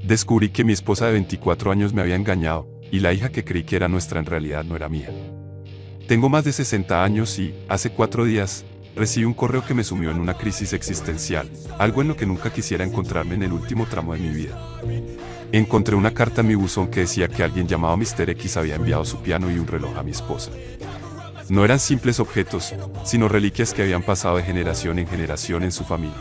Descubrí que mi esposa de 24 años me había engañado, y la hija que creí que era nuestra en realidad no era mía. Tengo más de 60 años y, hace 4 días, recibí un correo que me sumió en una crisis existencial, algo en lo que nunca quisiera encontrarme en el último tramo de mi vida. Encontré una carta en mi buzón que decía que alguien llamado Mr. X había enviado su piano y un reloj a mi esposa. No eran simples objetos, sino reliquias que habían pasado de generación en generación en su familia.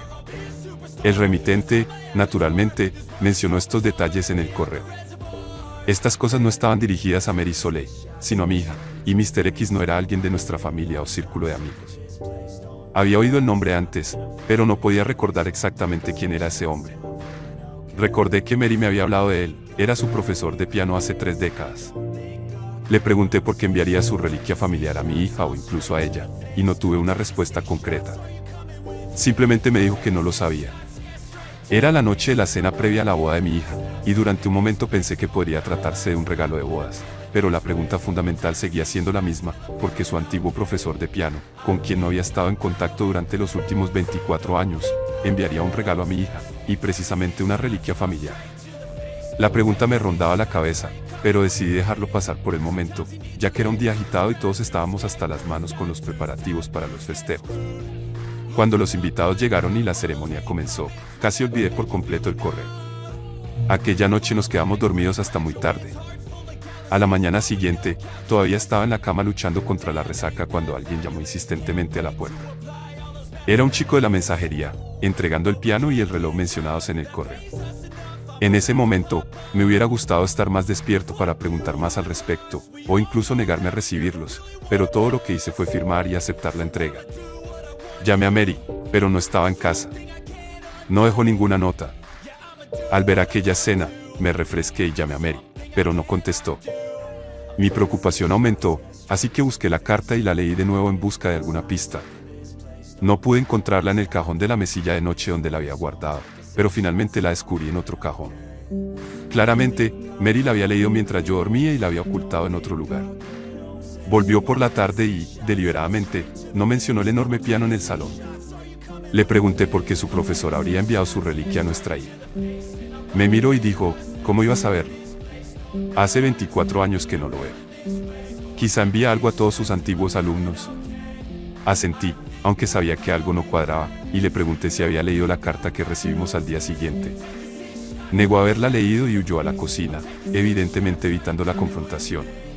El remitente, naturalmente, mencionó estos detalles en el correo. Estas cosas no estaban dirigidas a Mary Soleil, sino a mi hija, y Mr. X no era alguien de nuestra familia o círculo de amigos. Había oído el nombre antes, pero no podía recordar exactamente quién era ese hombre. Recordé que Mary me había hablado de él, era su profesor de piano hace 3 décadas. Le pregunté por qué enviaría su reliquia familiar a mi hija o incluso a ella, y no tuve una respuesta concreta. Simplemente me dijo que no lo sabía. Era la noche de la cena previa a la boda de mi hija, y durante un momento pensé que podría tratarse de un regalo de bodas, pero la pregunta fundamental seguía siendo la misma, porque su antiguo profesor de piano, con quien no había estado en contacto durante los últimos 24 años, enviaría un regalo a mi hija, y precisamente una reliquia familiar. La pregunta me rondaba la cabeza, pero decidí dejarlo pasar por el momento, ya que era un día agitado y todos estábamos hasta las manos con los preparativos para los festejos. Cuando los invitados llegaron y la ceremonia comenzó, casi olvidé por completo el correo. Aquella noche nos quedamos dormidos hasta muy tarde. A la mañana siguiente, todavía estaba en la cama luchando contra la resaca cuando alguien llamó insistentemente a la puerta. Era un chico de la mensajería, entregando el piano y el reloj mencionados en el correo. En ese momento, me hubiera gustado estar más despierto para preguntar más al respecto, o incluso negarme a recibirlos, pero todo lo que hice fue firmar y aceptar la entrega. Llamé a Mary, pero no estaba en casa. No dejó ninguna nota. Al ver aquella escena, me refresqué y llamé a Mary, pero no contestó. Mi preocupación aumentó, así que busqué la carta y la leí de nuevo en busca de alguna pista. No pude encontrarla en el cajón de la mesilla de noche donde la había guardado, pero finalmente la descubrí en otro cajón. Claramente, Mary la había leído mientras yo dormía y la había ocultado en otro lugar. Volvió por la tarde y, deliberadamente, no mencionó el enorme piano en el salón. Le pregunté por qué su profesor habría enviado su reliquia a nuestra hija. Me miró y dijo, ¿cómo iba a saberlo? Hace 24 años que no lo veo. Quizá envía algo a todos sus antiguos alumnos. Asentí, aunque sabía que algo no cuadraba, y le pregunté si había leído la carta que recibimos al día siguiente. Negó haberla leído y huyó a la cocina, evidentemente evitando la confrontación.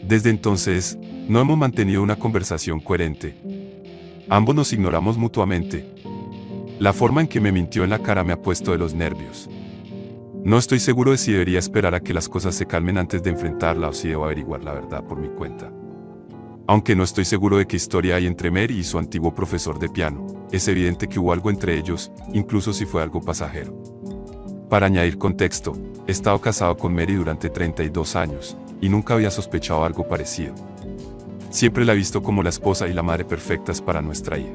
Desde entonces, no hemos mantenido una conversación coherente. Ambos nos ignoramos mutuamente. La forma en que me mintió en la cara me ha puesto de los nervios. No estoy seguro de si debería esperar a que las cosas se calmen antes de enfrentarla o si debo averiguar la verdad por mi cuenta. Aunque no estoy seguro de qué historia hay entre Mary y su antiguo profesor de piano, es evidente que hubo algo entre ellos, incluso si fue algo pasajero. Para añadir contexto, he estado casado con Mary durante 32 años, y nunca había sospechado algo parecido. Siempre la he visto como la esposa y la madre perfectas para nuestra hija.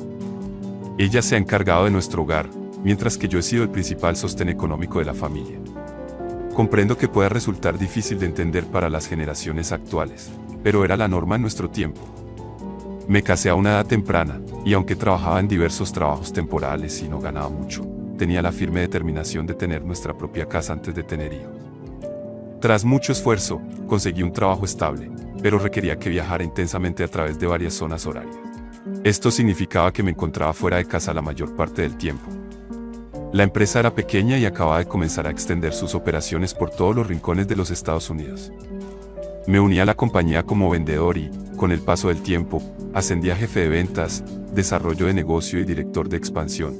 Ella se ha encargado de nuestro hogar, mientras que yo he sido el principal sostén económico de la familia. Comprendo que pueda resultar difícil de entender para las generaciones actuales, pero era la norma en nuestro tiempo. Me casé a una edad temprana, y aunque trabajaba en diversos trabajos temporales y no ganaba mucho, tenía la firme determinación de tener nuestra propia casa antes de tener hijos. Tras mucho esfuerzo, conseguí un trabajo estable, pero requería que viajara intensamente a través de varias zonas horarias. Esto significaba que me encontraba fuera de casa la mayor parte del tiempo. La empresa era pequeña y acababa de comenzar a extender sus operaciones por todos los rincones de los Estados Unidos. Me uní a la compañía como vendedor y, con el paso del tiempo, ascendí a jefe de ventas, desarrollo de negocio y director de expansión.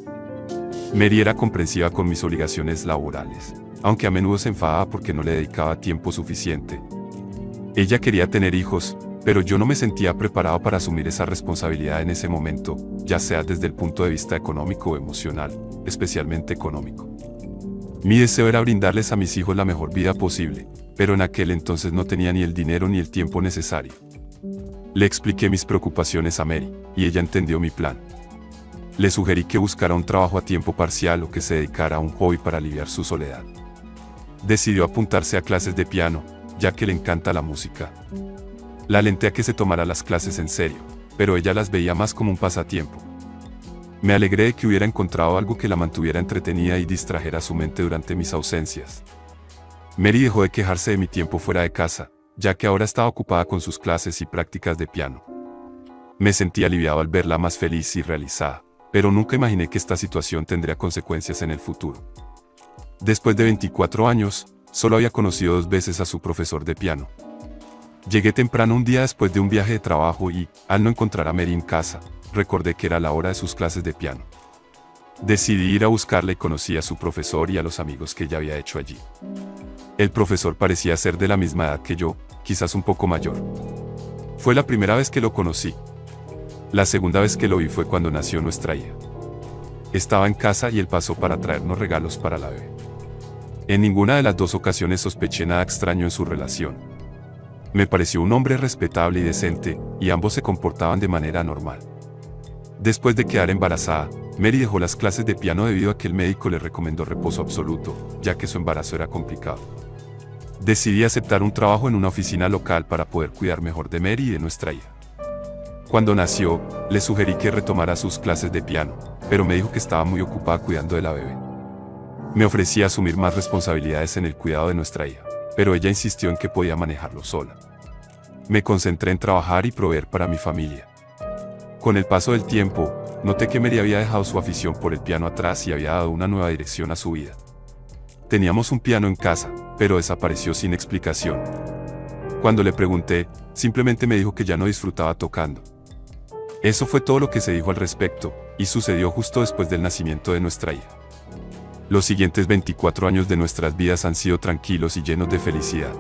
Mary era comprensiva con mis obligaciones laborales, aunque a menudo se enfadaba porque no le dedicaba tiempo suficiente. Ella quería tener hijos, pero yo no me sentía preparado para asumir esa responsabilidad en ese momento, ya sea desde el punto de vista económico o emocional, especialmente económico. Mi deseo era brindarles a mis hijos la mejor vida posible, pero en aquel entonces no tenía ni el dinero ni el tiempo necesario. Le expliqué mis preocupaciones a Mary, y ella entendió mi plan. Le sugerí que buscara un trabajo a tiempo parcial o que se dedicara a un hobby para aliviar su soledad. Decidió apuntarse a clases de piano, ya que le encanta la música. La alenté a que se tomara las clases en serio, pero ella las veía más como un pasatiempo. Me alegré de que hubiera encontrado algo que la mantuviera entretenida y distrajera su mente durante mis ausencias. Mary dejó de quejarse de mi tiempo fuera de casa, ya que ahora estaba ocupada con sus clases y prácticas de piano. Me sentí aliviado al verla más feliz y realizada, pero nunca imaginé que esta situación tendría consecuencias en el futuro. Después de 24 años, solo había conocido 2 veces a su profesor de piano. Llegué temprano un día después de un viaje de trabajo y, al no encontrar a Mary en casa, recordé que era la hora de sus clases de piano. Decidí ir a buscarla y conocí a su profesor y a los amigos que ella había hecho allí. El profesor parecía ser de la misma edad que yo, quizás un poco mayor. Fue la primera vez que lo conocí. La segunda vez que lo vi fue cuando nació nuestra hija. Estaba en casa y él pasó para traernos regalos para la bebé. En ninguna de las 2 ocasiones sospeché nada extraño en su relación. Me pareció un hombre respetable y decente, y ambos se comportaban de manera normal. Después de quedar embarazada, Mary dejó las clases de piano debido a que el médico le recomendó reposo absoluto, ya que su embarazo era complicado. Decidí aceptar un trabajo en una oficina local para poder cuidar mejor de Mary y de nuestra hija. Cuando nació, le sugerí que retomara sus clases de piano, pero me dijo que estaba muy ocupada cuidando de la bebé. Me ofrecí a asumir más responsabilidades en el cuidado de nuestra hija, pero ella insistió en que podía manejarlo sola. Me concentré en trabajar y proveer para mi familia. Con el paso del tiempo, noté que Mary había dejado su afición por el piano atrás y había dado una nueva dirección a su vida. Teníamos un piano en casa, pero desapareció sin explicación. Cuando le pregunté, simplemente me dijo que ya no disfrutaba tocando. Eso fue todo lo que se dijo al respecto, y sucedió justo después del nacimiento de nuestra hija. Los siguientes 24 años de nuestras vidas han sido tranquilos y llenos de felicidad.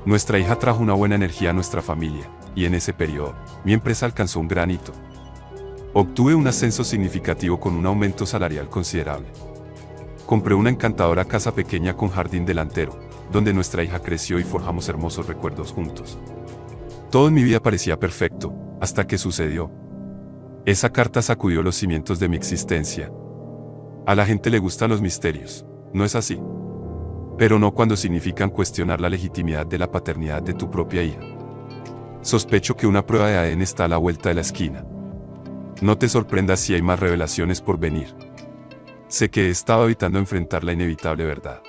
Nuestra hija trajo una buena energía a nuestra familia, y en ese periodo, mi empresa alcanzó un gran hito. Obtuve un ascenso significativo con un aumento salarial considerable. Compré una encantadora casa pequeña con jardín delantero, donde nuestra hija creció y forjamos hermosos recuerdos juntos. Todo en mi vida parecía perfecto, hasta que sucedió. Esa carta sacudió los cimientos de mi existencia. A la gente le gustan los misterios, ¿no es así? Pero no cuando significan cuestionar la legitimidad de la paternidad de tu propia hija. Sospecho que una prueba de ADN está a la vuelta de la esquina. No te sorprendas si hay más revelaciones por venir. Sé que he estado evitando enfrentar la inevitable verdad.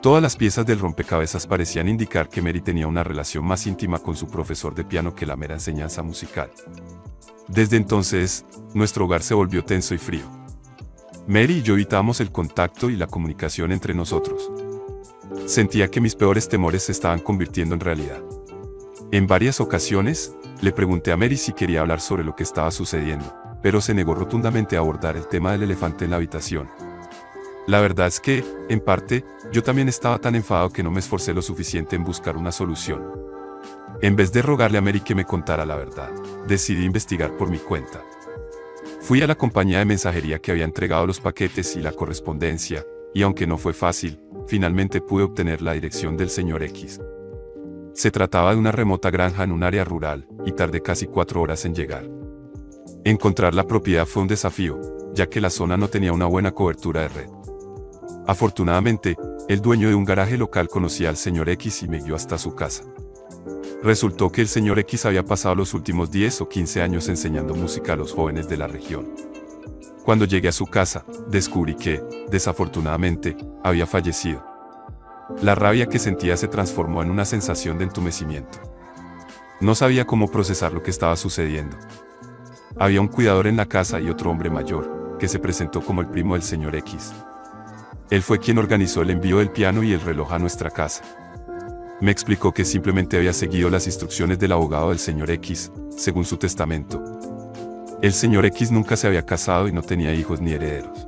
Todas las piezas del rompecabezas parecían indicar que Mary tenía una relación más íntima con su profesor de piano que la mera enseñanza musical. Desde entonces, nuestro hogar se volvió tenso y frío. Mary y yo evitábamos el contacto y la comunicación entre nosotros. Sentía que mis peores temores se estaban convirtiendo en realidad. En varias ocasiones, le pregunté a Mary si quería hablar sobre lo que estaba sucediendo, pero se negó rotundamente a abordar el tema del elefante en la habitación. La verdad es que, en parte, yo también estaba tan enfadado que no me esforcé lo suficiente en buscar una solución. En vez de rogarle a Mary que me contara la verdad, decidí investigar por mi cuenta. Fui a la compañía de mensajería que había entregado los paquetes y la correspondencia, y aunque no fue fácil, finalmente pude obtener la dirección del señor X. Se trataba de una remota granja en un área rural, y tardé casi 4 horas en llegar. Encontrar la propiedad fue un desafío, ya que la zona no tenía una buena cobertura de red. Afortunadamente, el dueño de un garaje local conocía al señor X y me guió hasta su casa. Resultó que el señor X había pasado los últimos 10 o 15 años enseñando música a los jóvenes de la región. Cuando llegué a su casa, descubrí que, desafortunadamente, había fallecido. La rabia que sentía se transformó en una sensación de entumecimiento. No sabía cómo procesar lo que estaba sucediendo. Había un cuidador en la casa y otro hombre mayor, que se presentó como el primo del señor X. Él fue quien organizó el envío del piano y el reloj a nuestra casa. Me explicó que simplemente había seguido las instrucciones del abogado del señor X, según su testamento. El señor X nunca se había casado y no tenía hijos ni herederos.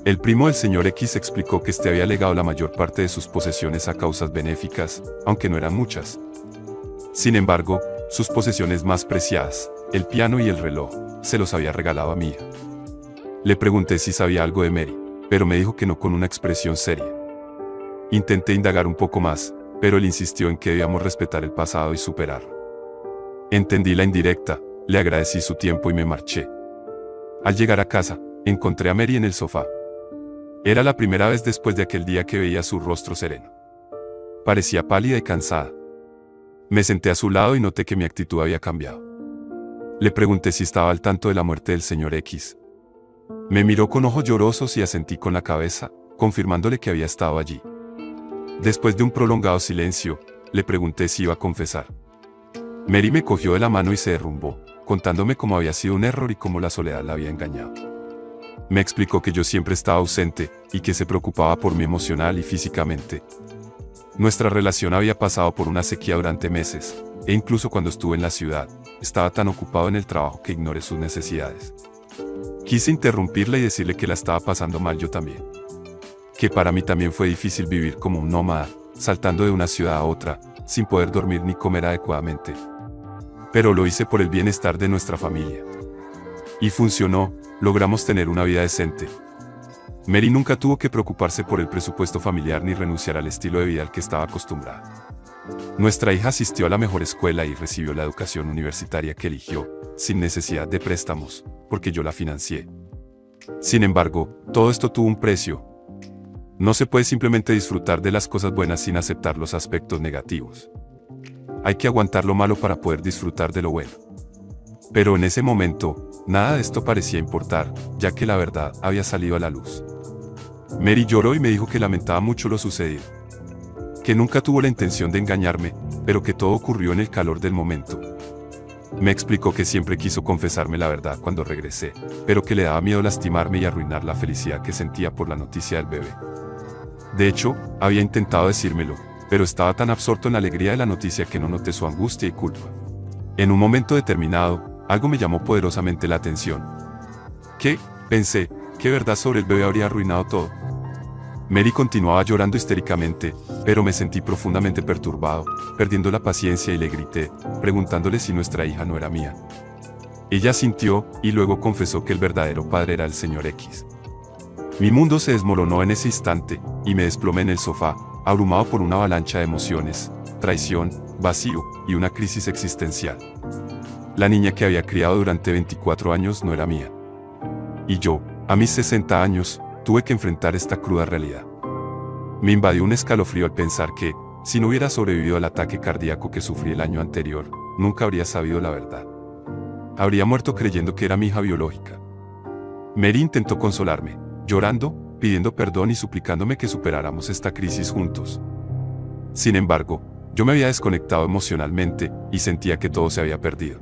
El primo del señor X explicó que este había legado la mayor parte de sus posesiones a causas benéficas, aunque no eran muchas. Sin embargo, sus posesiones más preciadas, el piano y el reloj, se los había regalado a mi hija. Le pregunté si sabía algo de Mary, pero me dijo que no con una expresión seria. Intenté indagar un poco más, pero él insistió en que debíamos respetar el pasado y superarlo. Entendí la indirecta, le agradecí su tiempo y me marché. Al llegar a casa, encontré a Mary en el sofá. Era la primera vez después de aquel día que veía su rostro sereno. Parecía pálida y cansada. Me senté a su lado y noté que mi actitud había cambiado. Le pregunté si estaba al tanto de la muerte del señor X. Me miró con ojos llorosos y asentí con la cabeza, confirmándole que había estado allí. Después de un prolongado silencio, le pregunté si iba a confesar. Mary me cogió de la mano y se derrumbó, contándome cómo había sido un error y cómo la soledad la había engañado. Me explicó que yo siempre estaba ausente y que se preocupaba por mí emocional y físicamente. Nuestra relación había pasado por una sequía durante meses, e incluso cuando estuve en la ciudad, estaba tan ocupado en el trabajo que ignoré sus necesidades. Quise interrumpirla y decirle que la estaba pasando mal yo también. Que para mí también fue difícil vivir como un nómada, saltando de una ciudad a otra, sin poder dormir ni comer adecuadamente. Pero lo hice por el bienestar de nuestra familia. Y funcionó, logramos tener una vida decente. Mary nunca tuvo que preocuparse por el presupuesto familiar ni renunciar al estilo de vida al que estaba acostumbrada. Nuestra hija asistió a la mejor escuela y recibió la educación universitaria que eligió, sin necesidad de préstamos, porque yo la financié. Sin embargo, todo esto tuvo un precio. No se puede simplemente disfrutar de las cosas buenas sin aceptar los aspectos negativos. Hay que aguantar lo malo para poder disfrutar de lo bueno. Pero en ese momento, nada de esto parecía importar, ya que la verdad había salido a la luz. Mary lloró y me dijo que lamentaba mucho lo sucedido. Que nunca tuvo la intención de engañarme, pero que todo ocurrió en el calor del momento. Me explicó que siempre quiso confesarme la verdad cuando regresé, pero que le daba miedo lastimarme y arruinar la felicidad que sentía por la noticia del bebé. De hecho, había intentado decírmelo, pero estaba tan absorto en la alegría de la noticia que no noté su angustia y culpa. En un momento determinado, algo me llamó poderosamente la atención. ¿Qué? Pensé, ¿qué verdad sobre el bebé habría arruinado todo? Mary continuaba llorando histéricamente, pero me sentí profundamente perturbado, perdiendo la paciencia y le grité, preguntándole si nuestra hija no era mía. Ella asintió, y luego confesó que el verdadero padre era el señor X. Mi mundo se desmoronó en ese instante, y me desplomé en el sofá, abrumado por una avalancha de emociones, traición, vacío, y una crisis existencial. La niña que había criado durante 24 años no era mía. Y yo, a mis 60 años, tuve que enfrentar esta cruda realidad. Me invadió un escalofrío al pensar que, si no hubiera sobrevivido al ataque cardíaco que sufrí el año anterior, nunca habría sabido la verdad. Habría muerto creyendo que era mi hija biológica. Mary intentó consolarme, llorando, pidiendo perdón y suplicándome que superáramos esta crisis juntos. Sin embargo, yo me había desconectado emocionalmente y sentía que todo se había perdido.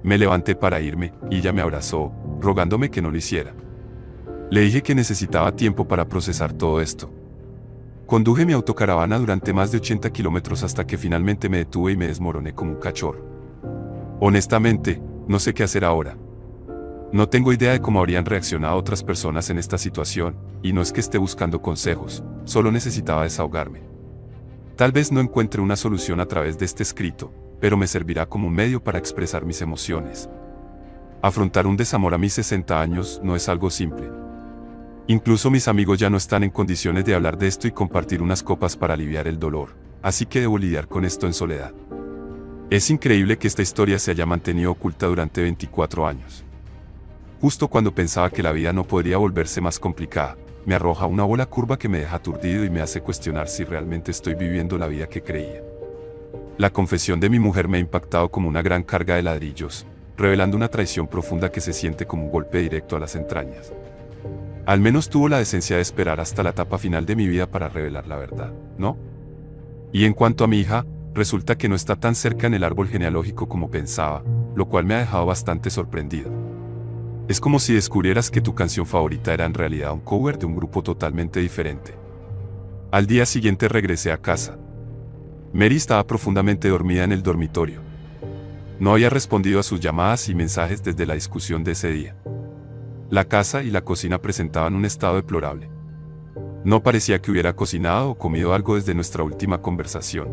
Me levanté para irme, y ella me abrazó, rogándome que no lo hiciera. Le dije que necesitaba tiempo para procesar todo esto. Conduje mi autocaravana durante más de 80 kilómetros hasta que finalmente me detuve y me desmoroné como un cachorro. Honestamente, no sé qué hacer ahora. No tengo idea de cómo habrían reaccionado otras personas en esta situación, y no es que esté buscando consejos, solo necesitaba desahogarme. Tal vez no encuentre una solución a través de este escrito, pero me servirá como un medio para expresar mis emociones. Afrontar un desamor a mis 60 años no es algo simple. Incluso mis amigos ya no están en condiciones de hablar de esto y compartir unas copas para aliviar el dolor, así que debo lidiar con esto en soledad. Es increíble que esta historia se haya mantenido oculta durante 24 años. Justo cuando pensaba que la vida no podría volverse más complicada, me arroja una bola curva que me deja aturdido y me hace cuestionar si realmente estoy viviendo la vida que creía. La confesión de mi mujer me ha impactado como una gran carga de ladrillos, revelando una traición profunda que se siente como un golpe directo a las entrañas. Al menos tuvo la decencia de esperar hasta la etapa final de mi vida para revelar la verdad, ¿no? Y en cuanto a mi hija, resulta que no está tan cerca en el árbol genealógico como pensaba, lo cual me ha dejado bastante sorprendido. Es como si descubrieras que tu canción favorita era en realidad un cover de un grupo totalmente diferente. Al día siguiente regresé a casa. Mary estaba profundamente dormida en el dormitorio. No había respondido a sus llamadas y mensajes desde la discusión de ese día. La casa y la cocina presentaban un estado deplorable. No parecía que hubiera cocinado o comido algo desde nuestra última conversación.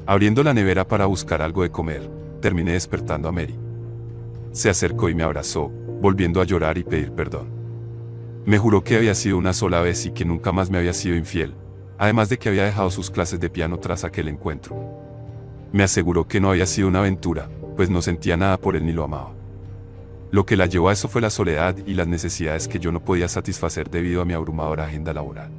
Abriendo la nevera para buscar algo de comer, terminé despertando a Mary. Se acercó y me abrazó, volviendo a llorar y pedir perdón. Me juró que había sido una sola vez y que nunca más me había sido infiel, además de que había dejado sus clases de piano tras aquel encuentro. Me aseguró que no había sido una aventura, pues no sentía nada por él ni lo amaba. Lo que la llevó a eso fue la soledad y las necesidades que yo no podía satisfacer debido a mi abrumadora agenda laboral.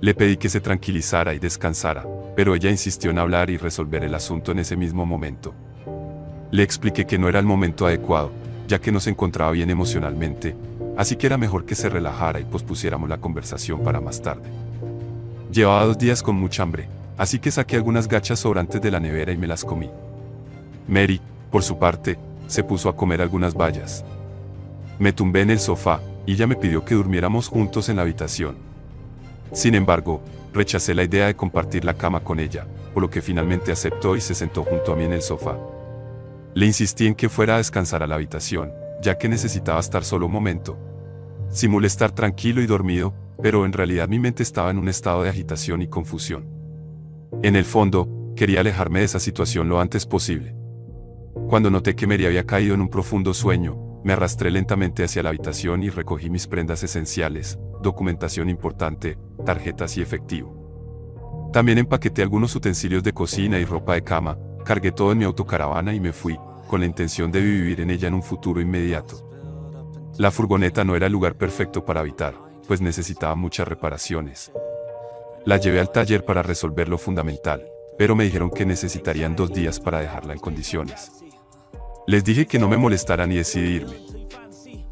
Le pedí que se tranquilizara y descansara, pero ella insistió en hablar y resolver el asunto en ese mismo momento. Le expliqué que no era el momento adecuado, ya que no se encontraba bien emocionalmente, así que era mejor que se relajara y pospusiéramos la conversación para más tarde. Llevaba 2 días con mucha hambre, así que saqué algunas gachas sobrantes de la nevera y me las comí. Mary, por su parte, se puso a comer algunas bayas. Me tumbé en el sofá, y ella me pidió que durmiéramos juntos en la habitación. Sin embargo, rechacé la idea de compartir la cama con ella, por lo que finalmente aceptó y se sentó junto a mí en el sofá. Le insistí en que fuera a descansar a la habitación, ya que necesitaba estar solo un momento. Simulé estar tranquilo y dormido, pero en realidad mi mente estaba en un estado de agitación y confusión. En el fondo, quería alejarme de esa situación lo antes posible. Cuando noté que Mary había caído en un profundo sueño, me arrastré lentamente hacia la habitación y recogí mis prendas esenciales, documentación importante, tarjetas y efectivo. También empaqueté algunos utensilios de cocina y ropa de cama, cargué todo en mi autocaravana y me fui, con la intención de vivir en ella en un futuro inmediato. La furgoneta no era el lugar perfecto para habitar, pues necesitaba muchas reparaciones. La llevé al taller para resolver lo fundamental, pero me dijeron que necesitarían 2 días para dejarla en condiciones. Les dije que no me molestaran y decidí irme.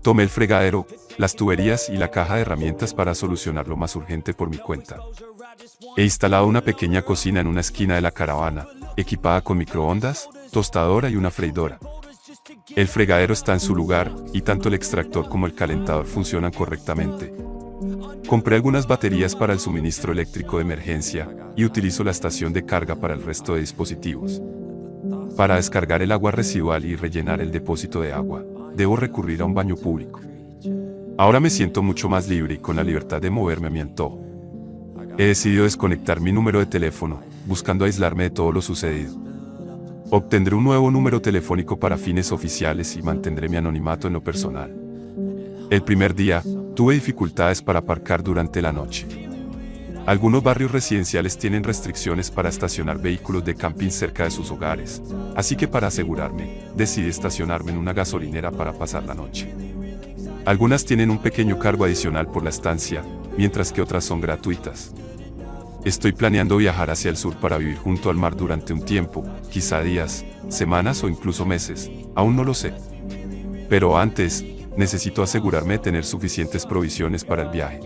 Tomé el fregadero, las tuberías y la caja de herramientas para solucionar lo más urgente por mi cuenta. He instalado una pequeña cocina en una esquina de la caravana, equipada con microondas, tostadora y una freidora. El fregadero está en su lugar, y tanto el extractor como el calentador funcionan correctamente. Compré algunas baterías para el suministro eléctrico de emergencia, y utilizo la estación de carga para el resto de dispositivos. Para descargar el agua residual y rellenar el depósito de agua, debo recurrir a un baño público. Ahora me siento mucho más libre y con la libertad de moverme a mi antojo. He decidido desconectar mi número de teléfono, buscando aislarme de todo lo sucedido. Obtendré un nuevo número telefónico para fines oficiales y mantendré mi anonimato en lo personal. El primer día, tuve dificultades para aparcar durante la noche. Algunos barrios residenciales tienen restricciones para estacionar vehículos de camping cerca de sus hogares, así que para asegurarme, decidí estacionarme en una gasolinera para pasar la noche. Algunas tienen un pequeño cargo adicional por la estancia, mientras que otras son gratuitas. Estoy planeando viajar hacia el sur para vivir junto al mar durante un tiempo, quizá días, semanas o incluso meses, aún no lo sé. Pero antes, necesito asegurarme de tener suficientes provisiones para el viaje.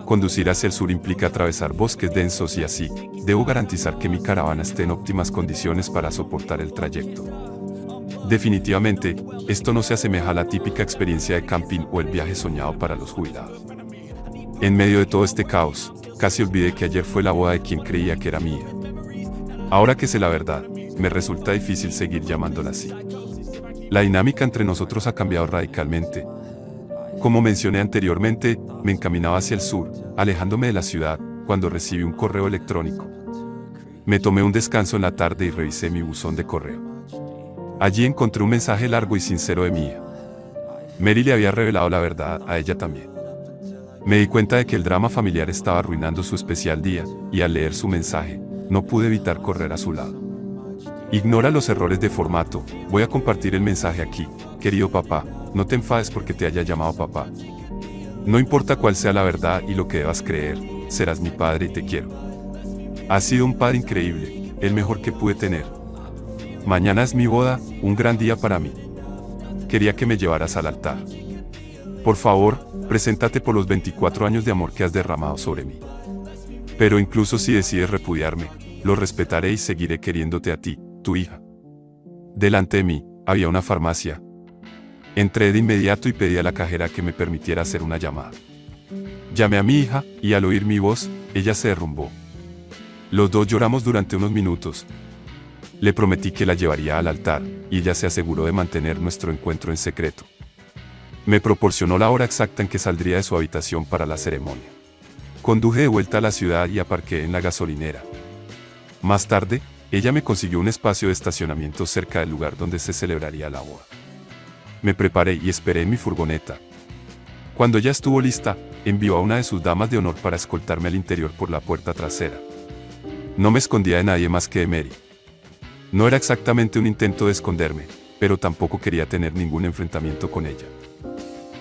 Conducir hacia el sur implica atravesar bosques densos y así, debo garantizar que mi caravana esté en óptimas condiciones para soportar el trayecto. Definitivamente, esto no se asemeja a la típica experiencia de camping o el viaje soñado para los jubilados. En medio de todo este caos, casi olvidé que ayer fue la boda de quien creía que era mía. Ahora que sé la verdad, me resulta difícil seguir llamándola así. La dinámica entre nosotros ha cambiado radicalmente. Como mencioné anteriormente, me encaminaba hacia el sur, alejándome de la ciudad, cuando recibí un correo electrónico. Me tomé un descanso en la tarde y revisé mi buzón de correo. Allí encontré un mensaje largo y sincero de mi hija. Mary le había revelado la verdad a ella también. Me di cuenta de que el drama familiar estaba arruinando su especial día, y al leer su mensaje, no pude evitar correr a su lado. Ignora los errores de formato, voy a compartir el mensaje aquí. Querido papá, no te enfades porque te haya llamado papá. No importa cuál sea la verdad y lo que debas creer, serás mi padre y te quiero. Has sido un padre increíble, el mejor que pude tener. Mañana es mi boda, un gran día para mí. Quería que me llevaras al altar. Por favor, preséntate por los 24 años de amor que has derramado sobre mí. Pero incluso si decides repudiarme, lo respetaré y seguiré queriéndote a ti, tu hija. Delante de mí, había una farmacia. Entré de inmediato y pedí a la cajera que me permitiera hacer una llamada. Llamé a mi hija, y al oír mi voz, ella se derrumbó. Los dos lloramos durante unos minutos. Le prometí que la llevaría al altar, y ella se aseguró de mantener nuestro encuentro en secreto. Me proporcionó la hora exacta en que saldría de su habitación para la ceremonia. Conduje de vuelta a la ciudad y aparqué en la gasolinera. Más tarde, ella me consiguió un espacio de estacionamiento cerca del lugar donde se celebraría la boda. Me preparé y esperé en mi furgoneta. Cuando ya estuvo lista, envió a una de sus damas de honor para escoltarme al interior por la puerta trasera. No me escondía de nadie más que de Mary. No era exactamente un intento de esconderme, pero tampoco quería tener ningún enfrentamiento con ella.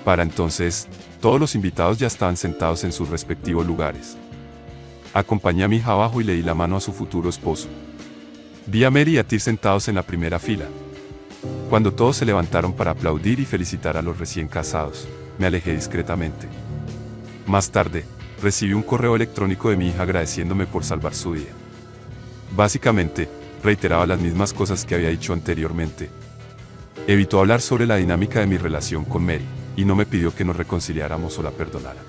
Para entonces, todos los invitados ya estaban sentados en sus respectivos lugares. Acompañé a mi hija abajo y le di la mano a su futuro esposo. Vi a Mary y a Tyr sentados en la primera fila. Cuando todos se levantaron para aplaudir y felicitar a los recién casados, me alejé discretamente. Más tarde, recibí un correo electrónico de mi hija agradeciéndome por salvar su día. Básicamente, reiteraba las mismas cosas que había dicho anteriormente. Evitó hablar sobre la dinámica de mi relación con Mary, y no me pidió que nos reconciliáramos o la perdonara.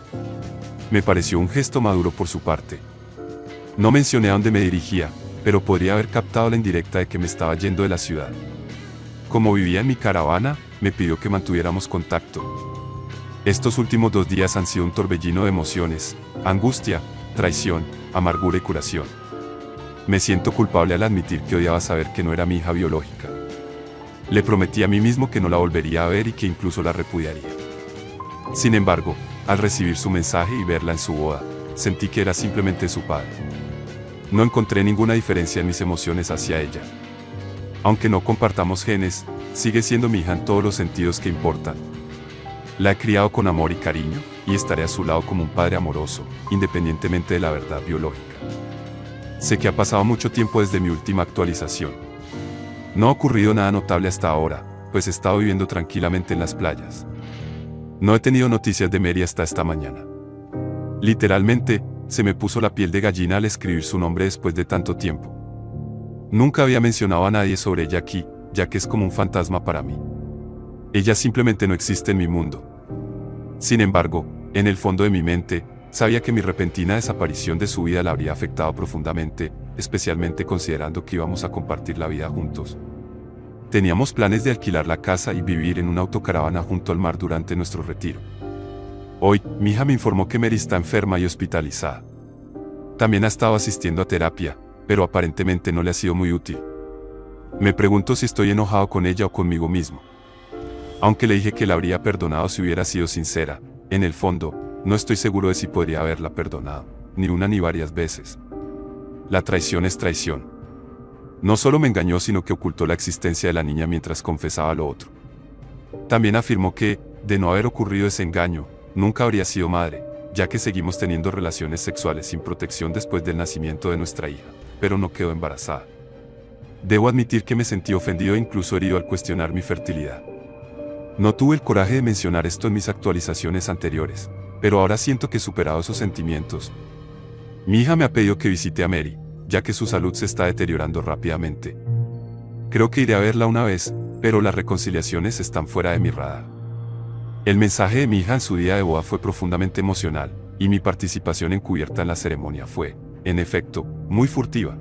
Me pareció un gesto maduro por su parte. No mencioné a dónde me dirigía, pero podría haber captado la indirecta de que me estaba yendo de la ciudad. Como vivía en mi caravana, me pidió que mantuviéramos contacto. Estos últimos 2 días han sido un torbellino de emociones, angustia, traición, amargura y curación. Me siento culpable al admitir que odiaba saber que no era mi hija biológica. Le prometí a mí mismo que no la volvería a ver y que incluso la repudiaría. Sin embargo, al recibir su mensaje y verla en su boda, sentí que era simplemente su padre. No encontré ninguna diferencia en mis emociones hacia ella. Aunque no compartamos genes, sigue siendo mi hija en todos los sentidos que importan. La he criado con amor y cariño, y estaré a su lado como un padre amoroso, independientemente de la verdad biológica. Sé que ha pasado mucho tiempo desde mi última actualización. No ha ocurrido nada notable hasta ahora, pues he estado viviendo tranquilamente en las playas. No he tenido noticias de Mary hasta esta mañana. Literalmente, se me puso la piel de gallina al escribir su nombre después de tanto tiempo. Nunca había mencionado a nadie sobre ella aquí, ya que es como un fantasma para mí. Ella simplemente no existe en mi mundo. Sin embargo, en el fondo de mi mente, sabía que mi repentina desaparición de su vida la habría afectado profundamente, especialmente considerando que íbamos a compartir la vida juntos. Teníamos planes de alquilar la casa y vivir en una autocaravana junto al mar durante nuestro retiro. Hoy, mi hija me informó que Mary está enferma y hospitalizada. También ha estado asistiendo a terapia, pero aparentemente no le ha sido muy útil. Me pregunto si estoy enojado con ella o conmigo mismo. Aunque le dije que la habría perdonado si hubiera sido sincera, en el fondo, no estoy seguro de si podría haberla perdonado, ni una ni varias veces. La traición es traición. No solo me engañó, sino que ocultó la existencia de la niña mientras confesaba lo otro. También afirmó que, de no haber ocurrido ese engaño, nunca habría sido madre, ya que seguimos teniendo relaciones sexuales sin protección después del nacimiento de nuestra hija, pero no quedó embarazada. Debo admitir que me sentí ofendido e incluso herido al cuestionar mi fertilidad. No tuve el coraje de mencionar esto en mis actualizaciones anteriores, pero ahora siento que he superado esos sentimientos. Mi hija me ha pedido que visite a Mary, ya que su salud se está deteriorando rápidamente. Creo que iré a verla una vez, pero las reconciliaciones están fuera de mi radar. El mensaje de mi hija en su día de boda fue profundamente emocional, y mi participación encubierta en la ceremonia fue, en efecto, muy furtiva.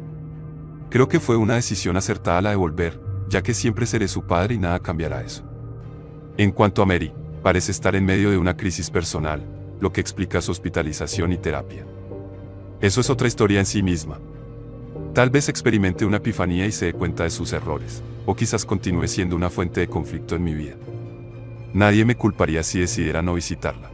Creo que fue una decisión acertada la de volver, ya que siempre seré su padre y nada cambiará eso. En cuanto a Mary, parece estar en medio de una crisis personal, lo que explica su hospitalización y terapia. Eso es otra historia en sí misma. Tal vez experimente una epifanía y se dé cuenta de sus errores, o quizás continúe siendo una fuente de conflicto en mi vida. Nadie me culparía si decidiera no visitarla.